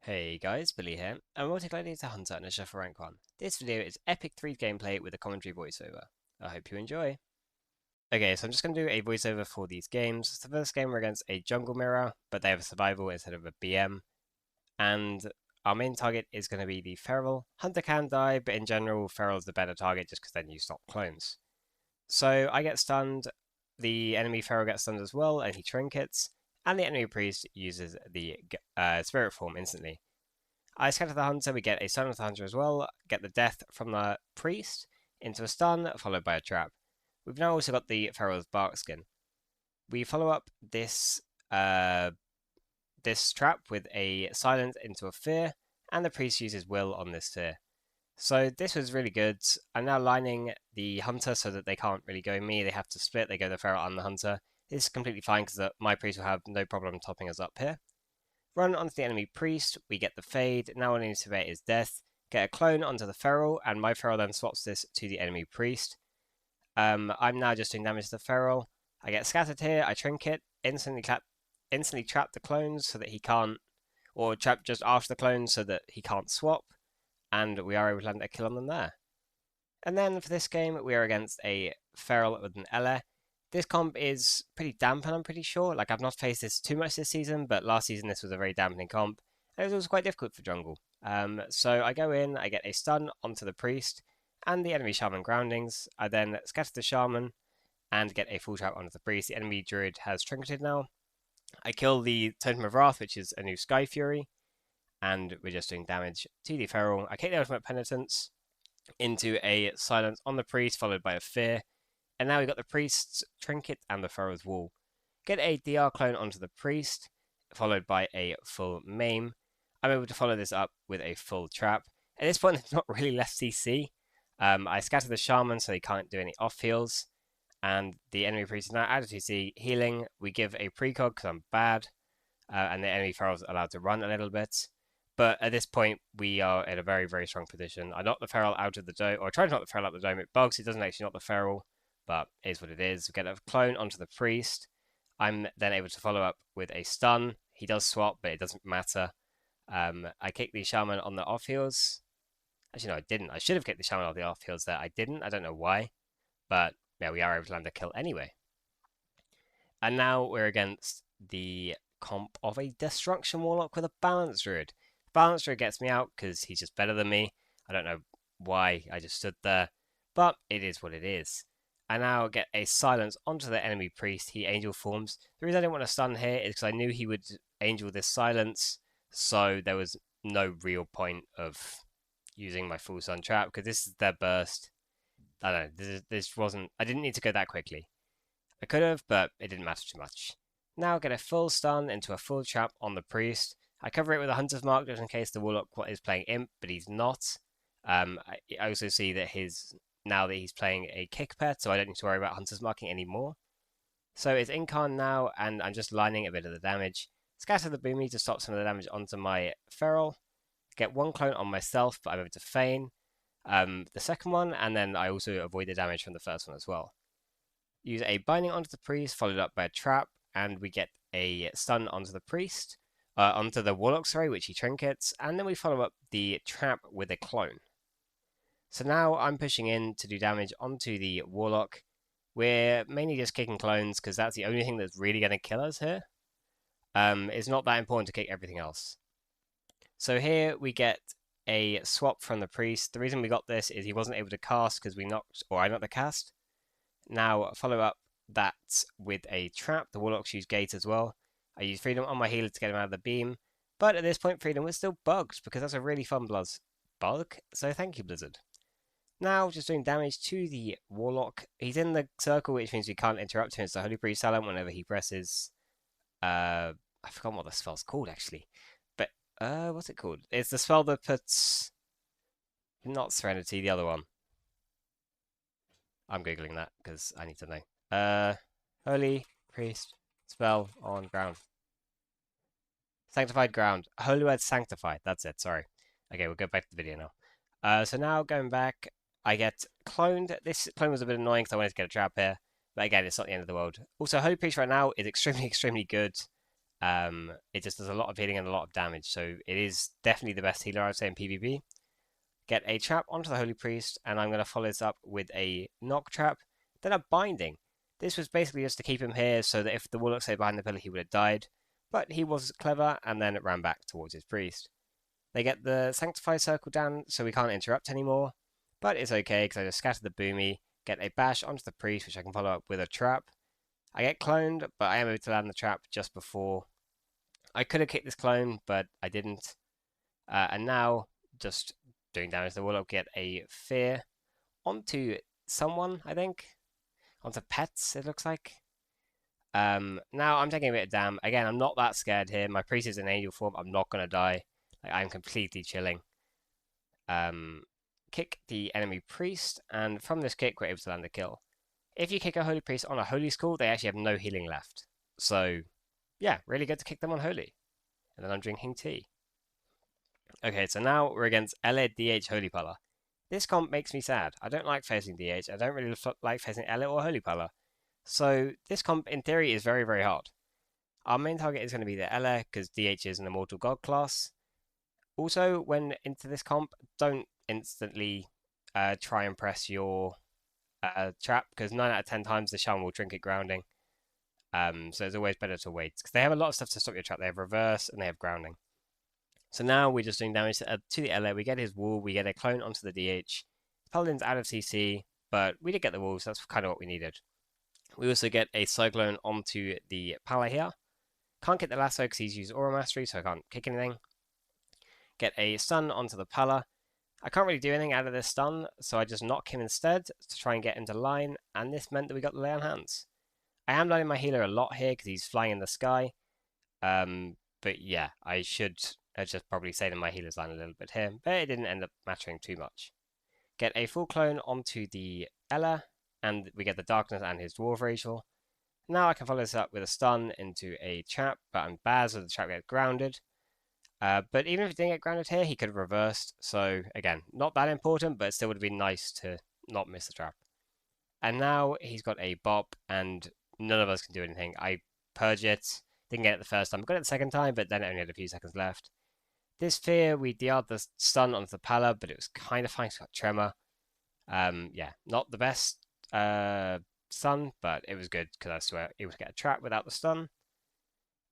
Hey guys, Billy here. I'm a multi-gladiator hunter and a chef for rank 1. This video is epic 3 gameplay with a commentary voiceover. I hope you enjoy. Okay, so I'm just going to do a voiceover for these games. The first game we're against a jungle mirror, but they have a survival instead of a BM. And our main target is going to be the feral. Hunter can die, but in general, feral is the better target just because then you stop clones. So I get stunned, the enemy feral gets stunned as well, and he trinkets, and the enemy priest uses the spirit form instantly. I scatter the hunter, we get a stun of the hunter as well, get the death from the priest into a stun, followed by a trap. We've now also got the feral's bark skin. We follow up this this trap with a silence into a fear, and the priest uses will on this fear. So this was really good. I'm now lining the hunter so that they can't really go me, they have to split, they go the feral and the hunter. This is completely fine because my priest will have no problem topping us up here. Run onto the enemy priest, we get the fade, now all I need to survey is death, get a clone onto the feral, and my feral then swaps this to the enemy priest. I'm now just doing damage to the feral. I get scattered here, I trinket, instantly trap the clones so that he can't, or trap just after the clones so that he can't swap, and we are able to land a kill on them there. And then for this game, we are against a feral with an Ele. This comp is pretty dampened, I'm pretty sure. Like, I've not faced this too much this season, but last season this was a very dampening comp. And it was also quite difficult for jungle. So I go in, I get a stun onto the priest and the enemy shaman groundings. I then scatter the shaman and get a full trap onto the priest. The enemy druid has trinketed now. I kill the Totem of Wrath, which is a new Sky Fury, and we're just doing damage to the feral. I kick the ultimate penitence into a silence on the priest, followed by a fear. And now we've got the priest's trinket and the feral's wall. Get a DR clone onto the priest, followed by a full maim. I'm able to follow this up with a full trap. At this point, it's not really left CC. I scatter the shaman so he can't do any off heals. And the enemy priest is now out of CC healing. We give a precog because I'm bad. And the enemy feral's allowed to run a little bit. But at this point, we are in a very, very strong position. I knock the feral out of the dome, or I try to knock the feral out of the dome. It bugs, it doesn't actually knock the feral. But it is what it is. We get a clone onto the priest. I'm then able to follow up with a stun. He does swap, but it doesn't matter. I kick the shaman on the off heals. Actually, no, I didn't. I should have kicked the shaman off the off heals there. I didn't. I don't know why. But yeah, we are able to land a kill anyway. And now we're against the comp of a destruction warlock with a balance druid. Balance druid gets me out because he's just better than me. I don't know why I just stood there, but it is what it is. I now get a silence onto the enemy priest. He angel forms. The reason I didn't want to stun here is because I knew he would angel this silence, so there was no real point of using my full stun trap because this is their burst. I don't know. This wasn't. I didn't need to go that quickly. I could have, but it didn't matter too much. Now get a full stun into a full trap on the priest. I cover it with a hunter's mark just in case the warlock is playing imp, but he's not. I also see that now that he's playing a kick pet, so I don't need to worry about Hunter's marking anymore. So it's Incarn now, and I'm just lining a bit of the damage. Scatter the Boomy to stop some of the damage onto my feral. Get one clone on myself, but I'm able to feign the second one, and then I also avoid the damage from the first one as well. Use a binding onto the priest, followed up by a trap, and we get a stun onto the priest, onto the warlock, sorry, which he trinkets, and then we follow up the trap with a clone. So now I'm pushing in to do damage onto the warlock. We're mainly just kicking clones because that's the only thing that's really going to kill us here. It's not that important to kick everything else. So here we get a swap from the priest. The reason we got this is he wasn't able to cast because I knocked the cast. Now follow up that with a trap. The warlocks use gate as well. I use freedom on my healer to get him out of the beam. But at this point freedom was still bugged because that's a really fun bug. So thank you, Blizzard. Now, just doing damage to the warlock. He's in the circle, which means we can't interrupt him. It's the HolyPriest silent whenever he presses. I forgot what the spell's called actually, but what's it called? It's the spell that puts not Serenity, the other one. I'm googling that because I need to know. HolyPriest spell on ground. Sanctified ground. Holy word sanctified. That's it. Sorry. Okay, we'll go back to the video now. So now going back. I get cloned. This clone was a bit annoying because I wanted to get a trap here. But again, it's not the end of the world. Also, HolyPriest right now is extremely, extremely good. It just does a lot of healing and a lot of damage, so it is definitely the best healer, I'd say, in PvP. Get a trap onto the HolyPriest, and I'm going to follow this up with a knock trap, then a binding. This was basically just to keep him here so that if the Warlock stayed behind the pillar, he would have died, but he was clever and then ran back towards his priest. They get the Sanctify circle down so we can't interrupt anymore, but it's okay because I just scatter the Boomy, get a bash onto the priest, which I can follow up with a trap. I get cloned, but I am able to land the trap just before. I could have kicked this clone, but I didn't. And now, just doing damage to the Warlock, get a fear onto someone, I think. Onto pets, it looks like. Now I'm taking a bit of damn. Again, I'm not that scared here. My priest is in angel form. I'm not going to die. Like, I'm completely chilling. Kick the enemy priest, and from this kick, we're able to land a kill. If you kick a holy priest on a holy school, they actually have no healing left. So, yeah, really good to kick them on holy. And then I'm drinking tea. Okay, so now we're against DH HolyPriest. This comp makes me sad. I don't like facing DH. I don't really like facing or HolyPriest. So this comp, in theory, is very, very hard. Our main target is going to be the Ele, because DH is an immortal god class. Also, when into this comp, don't instantly try and press your trap, because 9 out of 10 times the Rsham will trinket grounding. So it's always better to wait, because they have a lot of stuff to stop your trap. They have reverse and they have grounding. So now we're just doing damage to the Ele. We get his wall, we get a clone onto the DH. Paladin's out of CC, but we did get the wall, so that's kind of what we needed. We also get a Cyclone onto the Hpal here. Can't get the lasso because he's used Aura Mastery, so I can't kick anything. Get a stun onto the Hpal. I can't really do anything out of this stun, so I just knock him instead to try and get into line, and this meant that we got the lay on hands. I am lining my healer a lot here because he's flying in the sky. But yeah, I should just probably say that my healer's lying a little bit here, but it didn't end up mattering too much. Get a full clone onto the Ele, and we get the darkness and his dwarf ritual. Now I can follow this up with a stun into a trap, but I'm bad, so the trap gets grounded. But even if it didn't get grounded here, he could have reversed. So again, not that important, but it still would have been nice to not miss the trap. And now he's got a bop, and none of us can do anything. I purge it, didn't get it the first time, got it the second time, but then it only had a few seconds left. This fear, we DR'd the stun onto the Hpal, but it was kind of fine. It's got tremor. Yeah, not the best stun, but it was good because I was still able to get a trap without the stun.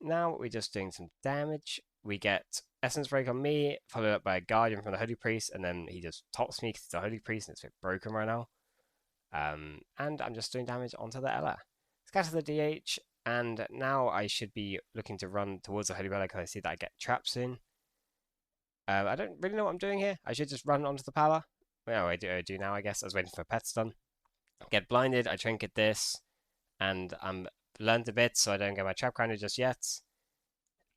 Now we're just doing some damage. We get Essence Break on me, followed up by a Guardian from the HolyPriest, and then he just tops me because it's a HolyPriest and it's a bit broken right now. And I'm just doing damage onto the Ele. Scatter the DH, and now I should be looking to run towards the HolyPriest because I see that I get trapped soon. I don't really know what I'm doing here. I should just run onto the Hpal. Well, I do now, I guess. I was waiting for a pet stun. Get blinded, I trinket this, and I'm learned a bit, so I don't get my trap grounded just yet.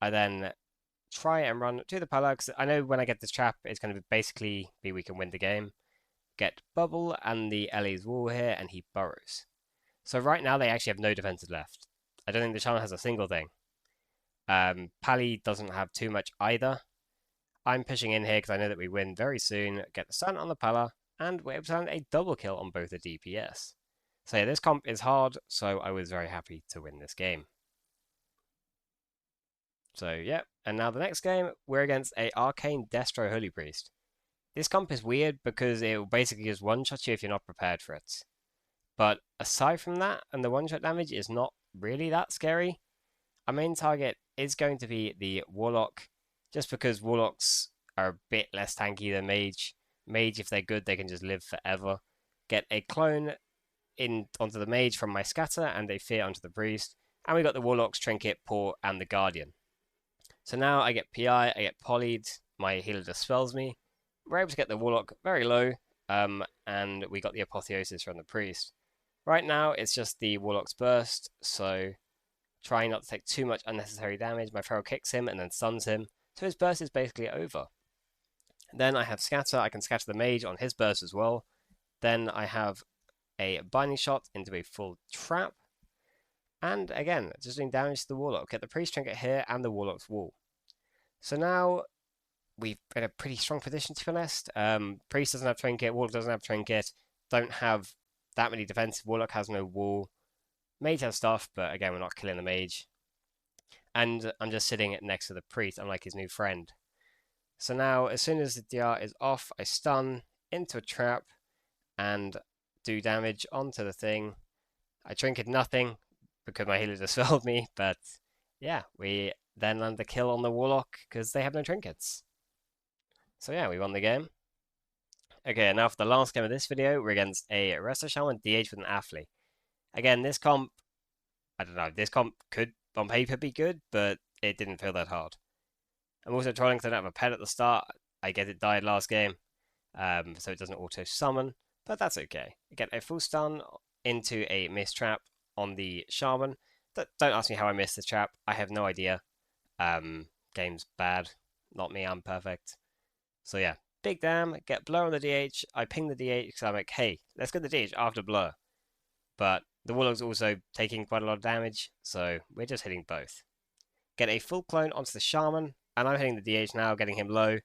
I then try and run to the Hpal, because I know when I get this trap, it's going to basically be we can win the game. Get Bubble and the Ellie's wall here, and he burrows. So right now, they actually have no defenses left. I don't think the channel has a single thing. Pally doesn't have too much either. I'm pushing in here because I know that we win very soon. Get the stun on the Hpal, and we're able to land a double kill on both the DPS. So yeah, this comp is hard, so I was very happy to win this game. So yeah, and now the next game, we're against a Arcane Destro HolyPriest. This comp is weird because it will basically just one-shot you if you're not prepared for it. But aside from that, and the one-shot damage is not really that scary, our main target is going to be the Warlock, just because Warlocks are a bit less tanky than Mage. Mage, if they're good, they can just live forever. Get a clone onto the Mage from my scatter, and a fear onto the Priest. And we got the Warlock's Trinket, Paw, and the Guardian. So now I get PI, I get Polyed, my healer dispels me. We're able to get the Warlock very low, and we got the Apotheosis from the Priest. Right now, it's just the Warlock's Burst, so trying not to take too much unnecessary damage. My Feral kicks him and then stuns him, so his burst is basically over. Then I have Scatter, I can scatter the Mage on his burst as well. Then I have a Binding Shot into a full trap. And again, just doing damage to the Warlock. Get the Priest Trinket here and the Warlock's Wall. So now we've been in a pretty strong position, to be honest. Priest doesn't have Trinket, Warlock doesn't have Trinket. Don't have that many defensive. Warlock has no Wall. Mage has stuff, but again, we're not killing the Mage. And I'm just sitting next to the priest. I'm like his new friend. So now, as soon as the DR is off, I stun into a trap and do damage onto the thing. I trinket nothing because my healer dispelled me, but yeah, we then land the kill on the warlock because they have no trinkets. So yeah, we won the game. Okay, now for the last game of this video, we're against a Rsham and DH with an Athlete. Again, this comp, I don't know, this comp could on paper be good, but it didn't feel that hard. I'm also trolling because I don't have a pet at the start. I guess it died last game, so it doesn't auto summon, but that's okay. I get a full stun into a miss trap on the Shaman. Don't ask me how I missed the trap. I have no idea. Game's bad. Not me, I'm perfect. So yeah, big damn, get Blur on the DH. I ping the DH because I'm like, hey, let's get the DH after Blur. But the Warlock's also taking quite a lot of damage, so we're just hitting both. Get a full clone onto the Shaman, and I'm hitting the DH now, getting him low.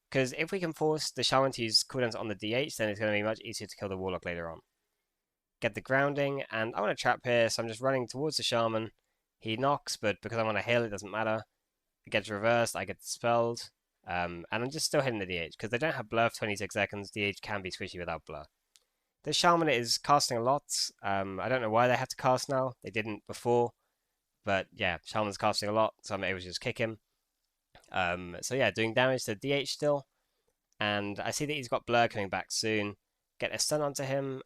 Because if we can force the Shaman to use cooldowns on the DH, then it's going to be much easier to kill the Warlock later on. Get the grounding, and I want to trap here, so I'm just running towards the Shaman. He knocks, but because I'm on a hill, it doesn't matter. It gets reversed, I get dispelled, and I'm just still hitting the DH, because they don't have Blur for 26 seconds, DH can be squishy without Blur. The Shaman is casting a lot. I don't know why they have to cast now, they didn't before, but yeah, Shaman's casting a lot, so I'm able to just kick him. So yeah, doing damage to DH still, and I see that he's got Blur coming back soon. Get a stun onto him,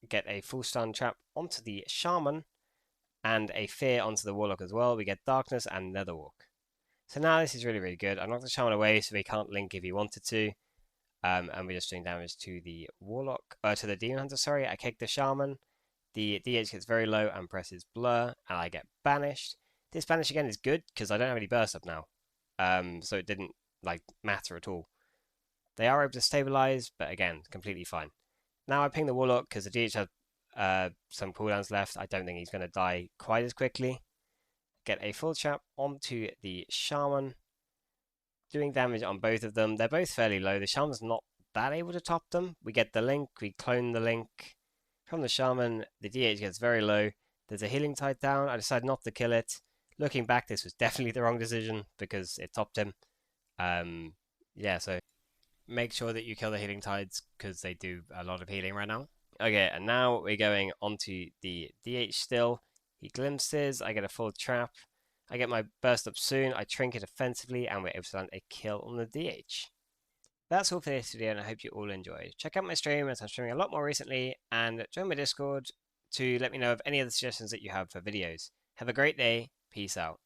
get a full stun trap onto the Shaman, and a Fear onto the Warlock as well. We get Darkness and Netherwalk. So now this is really, really good. I knocked the Shaman away so he can't link if he wanted to. And we're just doing damage to the Warlock, to the Demon Hunter, sorry. I kick the Shaman. The DH gets very low and presses Blur, and I get banished. This banish again is good because I don't have any burst up now. So it didn't matter at all. They are able to stabilize, but again, completely fine. Now I ping the Warlock because the DH has some cooldowns left. I don't think he's going to die quite as quickly. Get a full trap onto the Shaman, doing damage on both of them. They're both fairly low. The Shaman's not that able to top them. We get the link, we clone the link from the Shaman. The DH gets very low. There's a healing tide down. I decide not to kill it. Looking back, this was definitely the wrong decision because it topped him. Yeah, so make sure that you kill the healing tides because they do a lot of healing right now. Okay, and now we're going onto the DH still. He glimpses, I get a full trap. I get my burst up soon, I trinket offensively, and we're able to land a kill on the DH. That's all for this video, and I hope you all enjoyed. Check out my stream, as I'm streaming a lot more recently, and join my Discord to let me know of any other suggestions that you have for videos. Have a great day. Peace out.